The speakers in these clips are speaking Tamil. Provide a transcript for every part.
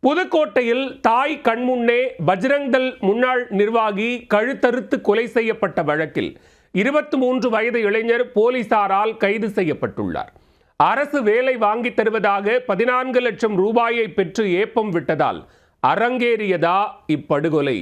புதுக்கோட்டையில் தாய் கண்முன்னே பஜ்ரங் தள் முன்னாள் நிர்வாகி கழுத்தறுத்து கொலை செய்யப்பட்ட வழக்கில் 23 வயது இளைஞர் போலீசாரால் கைது செய்யப்பட்டுள்ளார். அரசு வேலை வாங்கி தருவதாக 14 லட்சம் ரூபாயை பெற்று ஏப்பம் விட்டதால் அரங்கேறியதா இப்படுகொலை?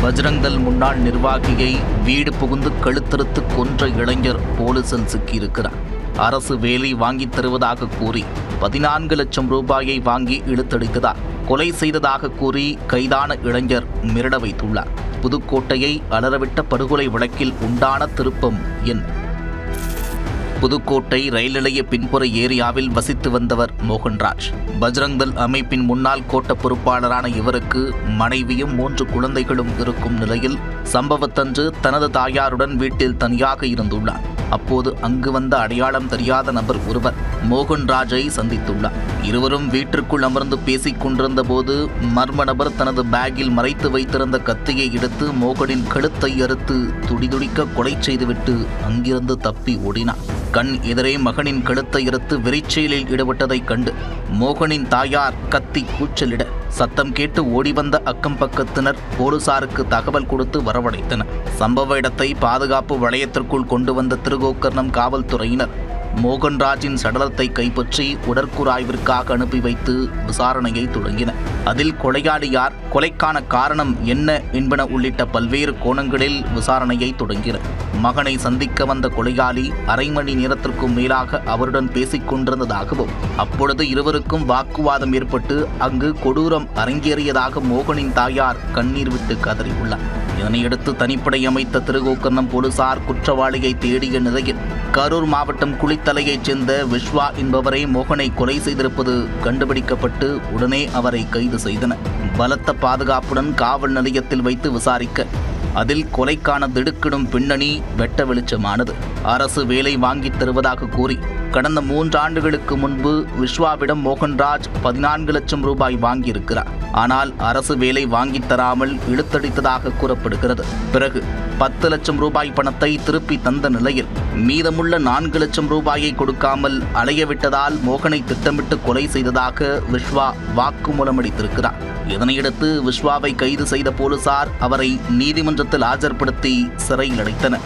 பஜ்ரங் தள் முன்னாள் நிர்வாகியை வீடு புகுந்து கழுத்தறுத்து கொன்ற இளைஞர் போலீசில் சிக்கியிருக்கிறார். அரசு வேலை வாங்கி தருவதாக கூறி 14 லட்சம் ரூபாயை வாங்கி இழுத்தடித்ததால் கொலை செய்ததாக கூறி கைதான இளைஞர் மிரட வைத்துள்ளார். புதுக்கோட்டையை அலறவிட்ட படுகொலை வழக்கில் உண்டான திருப்பம் என்ன? புதுக்கோட்டை ரயில் நிலைய பின்புற ஏரியாவில் வசித்து வந்தவர் மோகன்ராஜ். பஜ்ரங் தள் அமைப்பின் முன்னாள் கோட்ட பொறுப்பாளரான இவருக்கு மனைவியும் 3 குழந்தைகளும் இருக்கும் நிலையில் சம்பவத்தன்று தனது தாயாருடன் வீட்டில் தனியாக இருந்துள்ளார். அப்போது அங்கு வந்த அடையாளம் தெரியாத நபர் ஒருவர் மோகன்ராஜை சந்தித்துள்ளார். இருவரும் வீட்டிற்குள் அமர்ந்து பேசிக் கொண்டிருந்த போது மர்ம நபர் தனது பேக்கில் மறைத்து வைத்திருந்த கத்தியை எடுத்து மோகனின் கழுத்தை அறுத்து துடிதுடிக்க கொலை செய்துவிட்டு அங்கிருந்து தப்பி ஓடினார். கண் எதிரே மகனின் கழுத்தை அறுத்து வெறிச்செயலில் ஈடுபட்டதைக் கண்டு மோகனின் தாயார் கத்தி கூச்சலிட சத்தம் கேட்டு ஓடிவந்த அக்கம் பக்கத்தினர் போலீசாருக்கு தகவல் கொடுத்து வரவழைத்தனர். சம்பவ இடத்தை பாதுகாப்பு வளையத்திற்குள் கொண்டு வந்த திருகோக்கர்ணம் காவல்துறையினர் மோகன்ராஜின் சடலத்தை கைப்பற்றி உடற்கூறாய்விற்காக அனுப்பி வைத்து விசாரணையை தொடங்கினர். அதில் கொலையாளி யார், கொலைக்கான காரணம் என்ன என்பன உள்ளிட்ட பல்வேறு கோணங்களில் விசாரணையை தொடங்கினர். மகனை சந்திக்க வந்த கொலையாளி அரை மணி நேரத்திற்கும் மேலாக அவருடன் பேசிக் கொண்டிருந்ததாகவும் அப்பொழுது இருவருக்கும் வாக்குவாதம் ஏற்பட்டு அங்கு கொடூரம் அரங்கேறியதாக மோகனின் தாயார் கண்ணீர் விட்டு கதறியுள்ளார். இதனையடுத்து தனிப்படை அமைத்த திருகோக்கர்ணம் போலீசார் குற்றவாளியை தேடிய நிலையில் கரூர் மாவட்டம் குளித்தலையைச் சேர்ந்த விஸ்வா என்பவரை மோகனை கொலை செய்திருப்பது கண்டுபிடிக்கப்பட்டு உடனே அவரை கைது செய்தனர். பலத்த பாதுகாப்புடன் காவல் நிலையத்தில் வைத்து விசாரிக்க அதில் கொலைக்கான திடுக்கிடும் பின்னணி வெட்ட வெளிச்சமானது. அரசு வேலை வாங்கி தருவதாக கூறி கடந்த 3 ஆண்டுகளுக்கு முன்பு விஸ்வாவிடம் மோகன்ராஜ் 14 லட்சம் ரூபாய் வாங்கியிருக்கிறார். ஆனால் அரசு வேலை வாங்கி தராமல் இழுத்தடித்ததாக கூறப்படுகிறது. பிறகு 10 லட்சம் ரூபாய் பணத்தை திருப்பி தந்த நிலையில் மீதமுள்ள 4 லட்சம் ரூபாயை கொடுக்காமல் அலையவிட்டதால் மோகனை திட்டமிட்டு கொலை செய்ததாக விஸ்வா வாக்குமூலம் அளித்திருக்கிறார். இதனையடுத்து விஸ்வாவை கைது செய்த போலீசார் அவரை நீதிமன்றத்தில் ஆஜர்படுத்தி சிறையில் அடைத்தனர்.